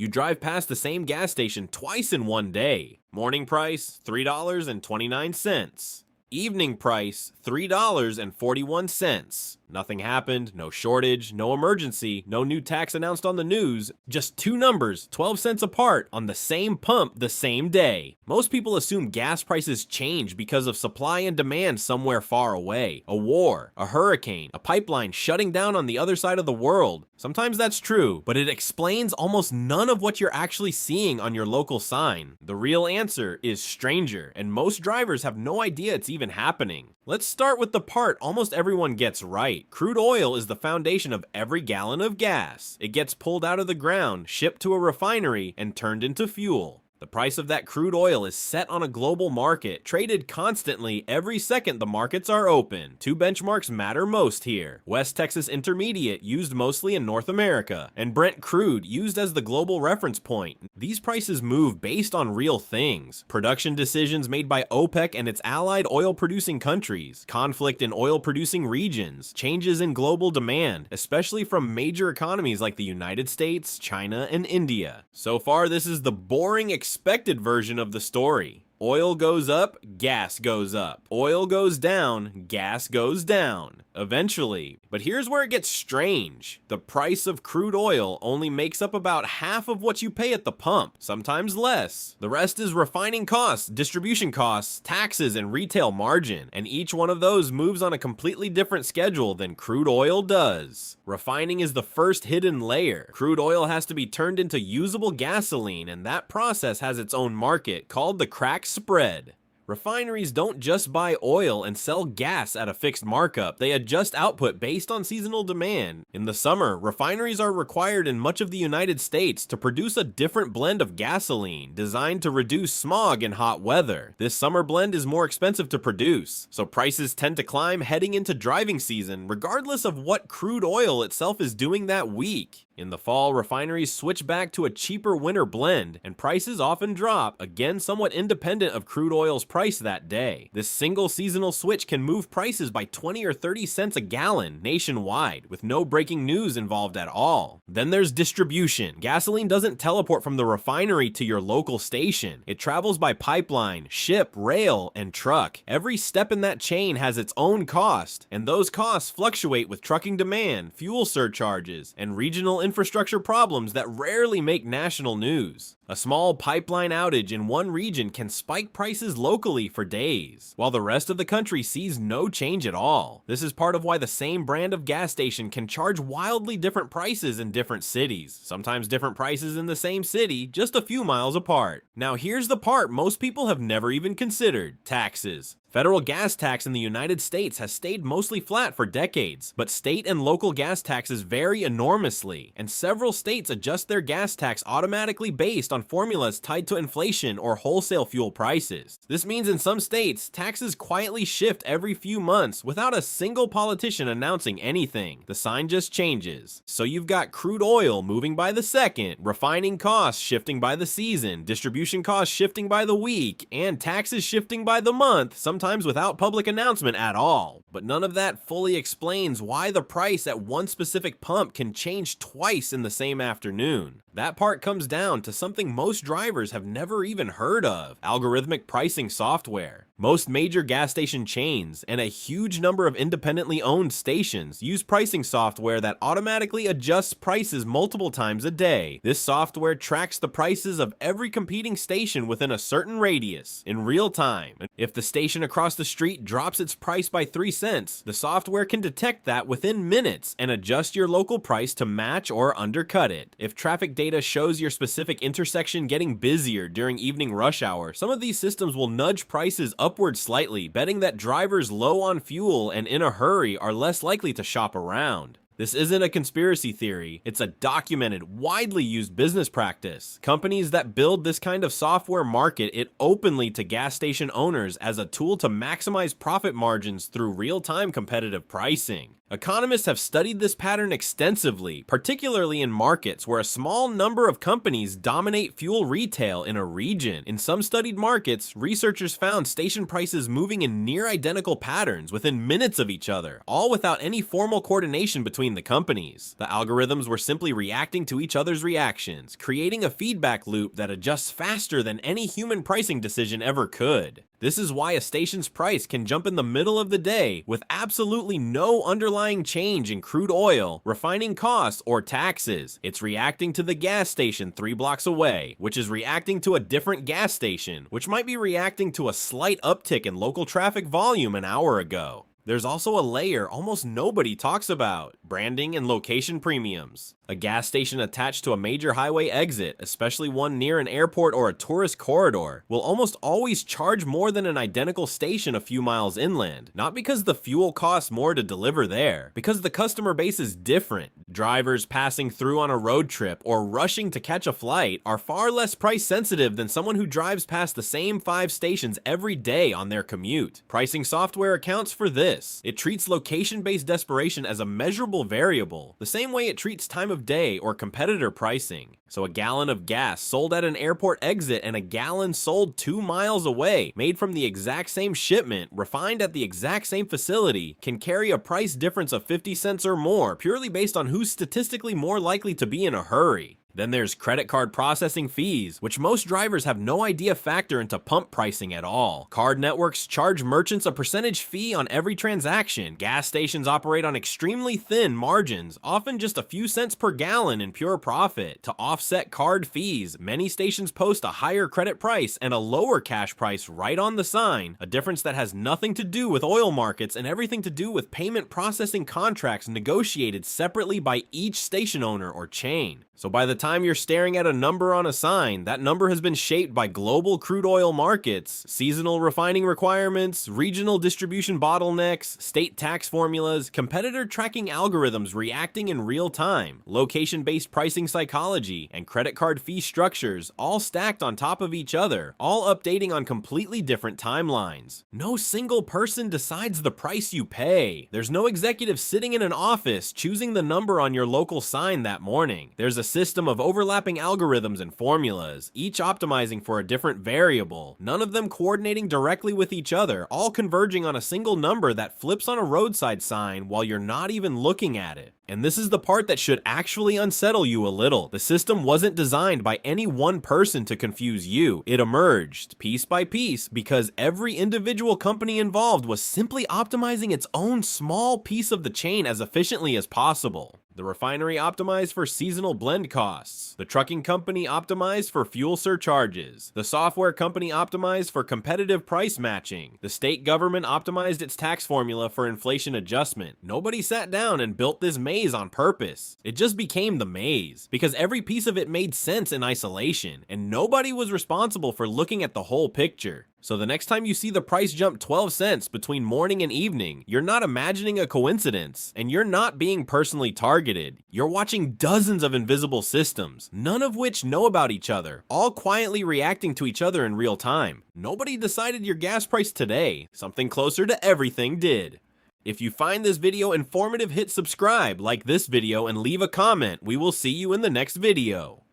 You drive past the same gas station twice in one day. Morning price, $3.29. Evening price, $3.41. Nothing happened, no shortage, no emergency, no new tax announced on the news, just two numbers, 12 cents apart, on the same pump the same day. Most people assume gas prices change because of supply and demand somewhere far away. A war, a hurricane, a pipeline shutting down on the other side of the world. Sometimes that's true, but it explains almost none of what you're actually seeing on your local sign. The real answer is stranger, and most drivers have no idea it's even happening. Let's start with the part almost everyone gets right. Crude oil is the foundation of every gallon of gas. It gets pulled out of the ground, shipped to a refinery, and turned into fuel. The price of that crude oil is set on a global market, traded constantly every second the markets are open. Two benchmarks matter most here: West Texas Intermediate, used mostly in North America, and Brent crude, used as the global reference point. These prices move based on real things: production decisions made by OPEC and its allied oil-producing countries, conflict in oil-producing regions, changes in global demand, especially from major economies like the United States, China, and India. So far, this is the boring, expected version of the story. Oil goes up, gas goes up. Oil goes down, gas goes down. Eventually. But here's where it gets strange. The price of crude oil only makes up about half of what you pay at the pump, sometimes less. The rest is refining costs, distribution costs, taxes, and retail margin, and each one of those moves on a completely different schedule than crude oil does. Refining is the first hidden layer. Crude oil has to be turned into usable gasoline, and that process has its own market called the crack spread. Refineries don't just buy oil and sell gas at a fixed markup. They adjust output based on seasonal demand. In the summer, refineries are required in much of the United States to produce a different blend of gasoline designed to reduce smog in hot weather. This summer blend is more expensive to produce, so prices tend to climb heading into driving season, regardless of what crude oil itself is doing that week. In the fall, refineries switch back to a cheaper winter blend, and prices often drop, again somewhat independent of crude oil's price that day. This single seasonal switch can move prices by 20 or 30 cents a gallon nationwide, with no breaking news involved at all. Then there's distribution. Gasoline doesn't teleport from the refinery to your local station. It travels by pipeline, ship, rail, and truck. Every step in that chain has its own cost, and those costs fluctuate with trucking demand, fuel surcharges, and regional infrastructure problems that rarely make national news. A small pipeline outage in one region can spike prices locally for days, while the rest of the country sees no change at all. This is part of why the same brand of gas station can charge wildly different prices in different cities, sometimes different prices in the same city, just a few miles apart. Now here's the part most people have never even considered: taxes. Federal gas tax in the United States has stayed mostly flat for decades, but state and local gas taxes vary enormously, and several states adjust their gas tax automatically based on formulas tied to inflation or wholesale fuel prices. This means in some states, taxes quietly shift every few months without a single politician announcing anything. The sign just changes. So you've got crude oil moving by the second, refining costs shifting by the season, distribution costs shifting by the week, and taxes shifting by the month, sometimes without public announcement at all. But none of that fully explains why the price at one specific pump can change twice in the same afternoon. That part comes down to something most drivers have never even heard of: algorithmic pricing software. Most major gas station chains and a huge number of independently owned stations use pricing software that automatically adjusts prices multiple times a day. This software tracks the prices of every competing station within a certain radius in real time. If the station across the street drops its price by 3 cents, the software can detect that within minutes and adjust your local price to match or undercut it. If traffic data shows your specific intersection getting busier during evening rush hour, some of these systems will nudge prices upward slightly, betting that drivers low on fuel and in a hurry are less likely to shop around. This isn't a conspiracy theory, it's a documented, widely used business practice. Companies that build this kind of software market it openly to gas station owners as a tool to maximize profit margins through real-time competitive pricing. Economists have studied this pattern extensively, particularly in markets where a small number of companies dominate fuel retail in a region. In some studied markets, researchers found station prices moving in near identical patterns within minutes of each other, all without any formal coordination between the companies. The algorithms were simply reacting to each other's reactions, creating a feedback loop that adjusts faster than any human pricing decision ever could. This is why a station's price can jump in the middle of the day with absolutely no underlying change in crude oil, refining costs, or taxes. It's reacting to the gas station 3 blocks away, which is reacting to a different gas station, which might be reacting to a slight uptick in local traffic volume an hour ago. There's also a layer almost nobody talks about: branding and location premiums. A gas station attached to a major highway exit, especially one near an airport or a tourist corridor, will almost always charge more than an identical station a few miles inland. Not because the fuel costs more to deliver there, because the customer base is different. Drivers passing through on a road trip or rushing to catch a flight are far less price sensitive than someone who drives past the same 5 stations every day on their commute. Pricing software accounts for this. It treats location-based desperation as a measurable variable, the same way it treats time of day or competitor pricing. So a gallon of gas sold at an airport exit and a gallon sold 2 miles away, made from the exact same shipment, refined at the exact same facility, can carry a price difference of 50 cents or more, purely based on who's statistically more likely to be in a hurry. Then there's credit card processing fees, which most drivers have no idea factor into pump pricing at all. Card networks charge merchants a percentage fee on every transaction. Gas stations operate on extremely thin margins, often just a few cents per gallon in pure profit. To offset card fees, many stations post a higher credit price and a lower cash price right on the sign, a difference that has nothing to do with oil markets and everything to do with payment processing contracts negotiated separately by each station owner or chain. So by the time you're staring at a number on a sign, that number has been shaped by global crude oil markets, seasonal refining requirements, regional distribution bottlenecks, state tax formulas, competitor tracking algorithms reacting in real time, location-based pricing psychology, and credit card fee structures, all stacked on top of each other, all updating on completely different timelines. No single person decides the price you pay. There's no executive sitting in an office choosing the number on your local sign that morning. There's a system of overlapping algorithms and formulas, each optimizing for a different variable, none of them coordinating directly with each other, all converging on a single number that flips on a roadside sign while you're not even looking at it. And this is the part that should actually unsettle you a little. The system wasn't designed by any one person to confuse you. It emerged, piece by piece, because every individual company involved was simply optimizing its own small piece of the chain as efficiently as possible. The refinery optimized for seasonal blend costs. The trucking company optimized for fuel surcharges. The software company optimized for competitive price matching. The state government optimized its tax formula for inflation adjustment. Nobody sat down and built this maze on purpose. It just became the maze, because every piece of it made sense in isolation, and nobody was responsible for looking at the whole picture. So the next time you see the price jump 12 cents between morning and evening, you're not imagining a coincidence, and you're not being personally targeted. You're watching dozens of invisible systems, none of which know about each other, all quietly reacting to each other in real time. Nobody decided your gas price today. Something closer to everything did. If you find this video informative, hit subscribe, like this video, and leave a comment. We will see you in the next video.